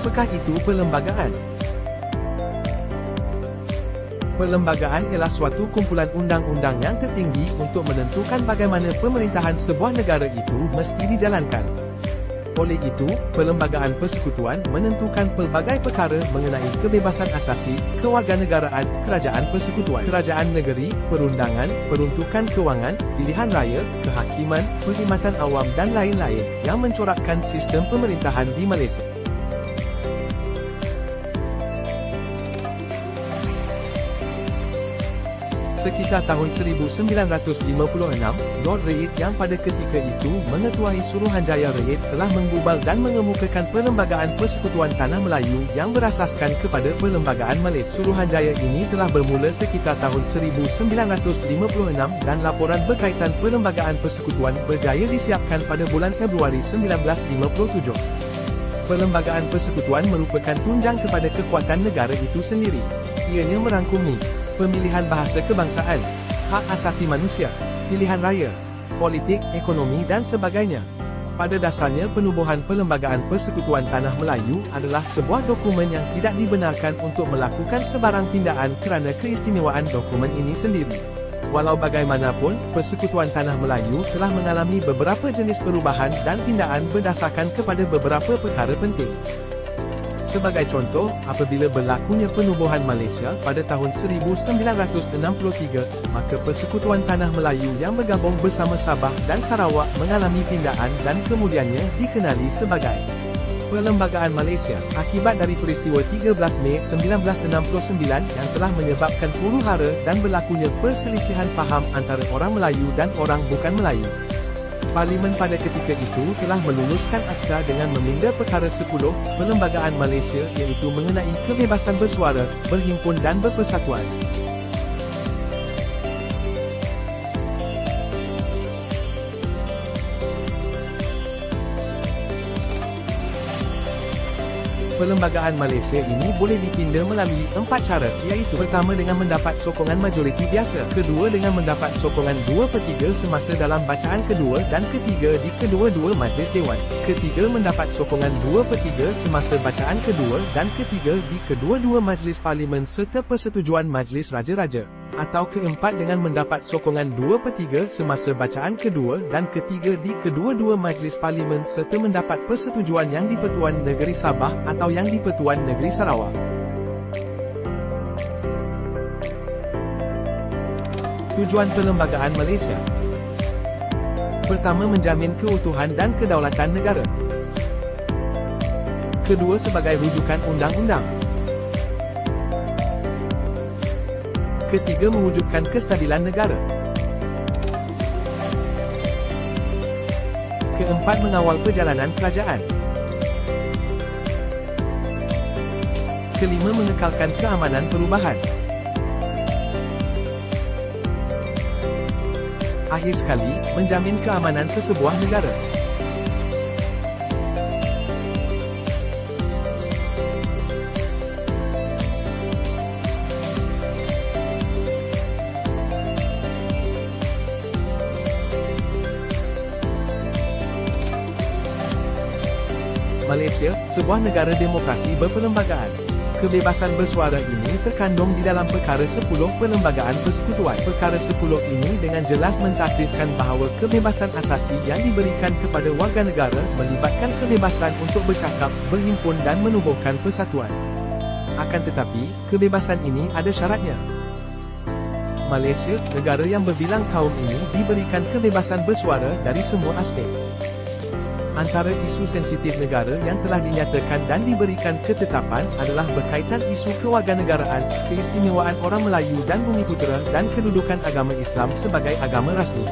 Apakah itu perlembagaan? Perlembagaan ialah suatu kumpulan undang-undang yang tertinggi untuk menentukan bagaimana pemerintahan sebuah negara itu mesti dijalankan. Oleh itu, Perlembagaan Persekutuan menentukan pelbagai perkara mengenai kebebasan asasi, kewarganegaraan, kerajaan persekutuan, kerajaan negeri, perundangan, peruntukan kewangan, pilihan raya, kehakiman, perkhidmatan awam dan lain-lain yang mencorakkan sistem pemerintahan di Malaysia. Sekitar tahun 1956, Lord Reid yang pada ketika itu mengetuai Suruhanjaya Reid telah menggubal dan mengemukakan Perlembagaan Persekutuan Tanah Melayu yang berasaskan kepada Perlembagaan Malaysia. Suruhanjaya ini telah bermula sekitar tahun 1956 dan laporan berkaitan Perlembagaan Persekutuan berjaya disiapkan pada bulan Februari 1957. Perlembagaan Persekutuan merupakan tunjang kepada kekuatan negara itu sendiri. Ianya merangkumi pemilihan bahasa kebangsaan, hak asasi manusia, pilihan raya, politik, ekonomi dan sebagainya. Pada dasarnya penubuhan Perlembagaan Persekutuan Tanah Melayu adalah sebuah dokumen yang tidak dibenarkan untuk melakukan sebarang pindaan kerana keistimewaan dokumen ini sendiri. Walau bagaimanapun, Persekutuan Tanah Melayu telah mengalami beberapa jenis perubahan dan pindaan berdasarkan kepada beberapa perkara penting. Sebagai contoh, apabila berlakunya penubuhan Malaysia pada tahun 1963, maka Persekutuan Tanah Melayu yang bergabung bersama Sabah dan Sarawak mengalami pindaan dan kemudiannya dikenali sebagai Perlembagaan Malaysia, akibat dari peristiwa 13 Mei 1969 yang telah menyebabkan huru-hara dan berlakunya perselisihan faham antara orang Melayu dan orang bukan Melayu. Parlimen pada ketika itu telah meluluskan Akta dengan meminda perkara 10 Perlembagaan Malaysia iaitu mengenai kebebasan bersuara, berhimpun dan berpersatuan. Perlembagaan Malaysia ini boleh dipinda melalui 4 cara, iaitu pertama dengan mendapat sokongan majoriti biasa, kedua dengan mendapat sokongan 2/3 semasa dalam bacaan kedua dan ketiga di kedua-dua majlis Dewan, ketiga mendapat sokongan 2/3 semasa bacaan kedua dan ketiga di kedua-dua majlis Parlimen serta persetujuan Majlis Raja-Raja, atau keempat dengan mendapat sokongan 2/3 semasa bacaan kedua dan ketiga di kedua-dua majlis Parlimen serta mendapat persetujuan Yang di-Pertuan Negeri Sabah atau Yang di-Pertuan Negeri Sarawak. Tujuan Perlembagaan Malaysia: pertama, menjamin keutuhan dan kedaulatan negara. Kedua, sebagai rujukan undang-undang. Ketiga, mewujudkan kestabilan negara. Keempat, mengawal perjalanan kerajaan. Kelima, mengekalkan keamanan perubahan. Akhir sekali, menjamin keamanan sesebuah negara. Malaysia, sebuah negara demokrasi berperlembagaan. Kebebasan bersuara ini terkandung di dalam Perkara 10 Perlembagaan Persekutuan. Perkara 10 ini dengan jelas mentakrifkan bahawa kebebasan asasi yang diberikan kepada warga negara melibatkan kebebasan untuk bercakap, berhimpun dan menubuhkan persatuan. Akan tetapi, kebebasan ini ada syaratnya. Malaysia, negara yang berbilang kaum ini diberikan kebebasan bersuara dari semua aspek. Antara isu sensitif negara yang telah dinyatakan dan diberikan ketetapan adalah berkaitan isu kewarganegaraan, keistimewaan orang Melayu dan Bumiputera dan kedudukan agama Islam sebagai agama rasmi.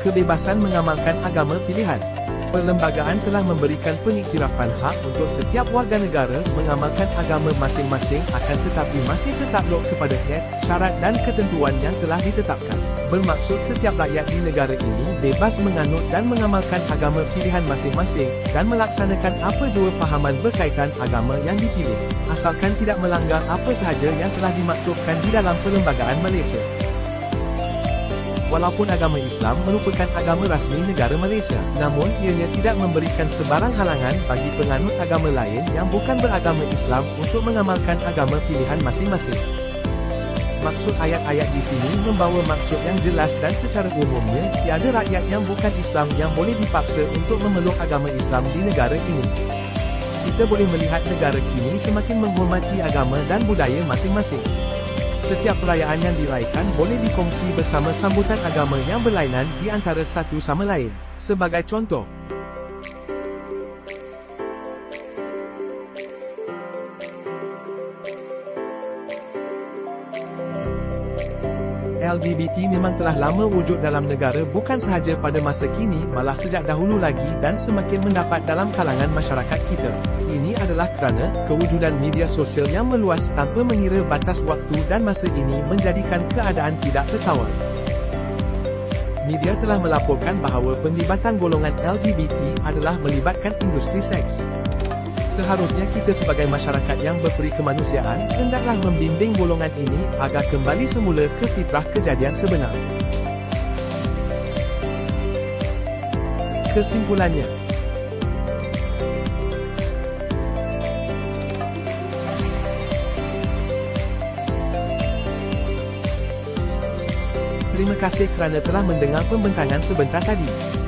Kebebasan mengamalkan agama pilihan. Perlembagaan telah memberikan pengiktirafan hak untuk setiap warga negara mengamalkan agama masing-masing, akan tetapi masih tertakluk kepada had, syarat dan ketentuan yang telah ditetapkan. Bermaksud setiap rakyat di negara ini bebas menganut dan mengamalkan agama pilihan masing-masing dan melaksanakan apa jua fahaman berkaitan agama yang dipilih, asalkan tidak melanggar apa sahaja yang telah dimaktubkan di dalam Perlembagaan Malaysia. Walaupun agama Islam merupakan agama rasmi negara Malaysia, namun ianya tidak memberikan sebarang halangan bagi penganut agama lain yang bukan beragama Islam untuk mengamalkan agama pilihan masing-masing. Maksud ayat-ayat di sini membawa maksud yang jelas dan secara umumnya, tiada rakyat yang bukan Islam yang boleh dipaksa untuk memeluk agama Islam di negara ini. Kita boleh melihat negara kini semakin menghormati agama dan budaya masing-masing. Setiap perayaan yang diraihkan boleh dikongsi bersama sambutan agama yang berlainan di antara satu sama lain. Sebagai contoh, LGBT memang telah lama wujud dalam negara bukan sahaja pada masa kini malah sejak dahulu lagi dan semakin mendapat dalam kalangan masyarakat kita. Ini adalah kerana kewujudan media sosial yang meluas tanpa mengira batas waktu dan masa ini menjadikan keadaan tidak terkawal. Media telah melaporkan bahawa penlibatan golongan LGBT adalah melibatkan industri seks. Seharusnya kita sebagai masyarakat yang berperi kemanusiaan, hendaklah membimbing golongan ini agar kembali semula ke fitrah kejadian sebenar. Kesimpulannya, terima kasih kerana telah mendengar pembentangan sebentar tadi.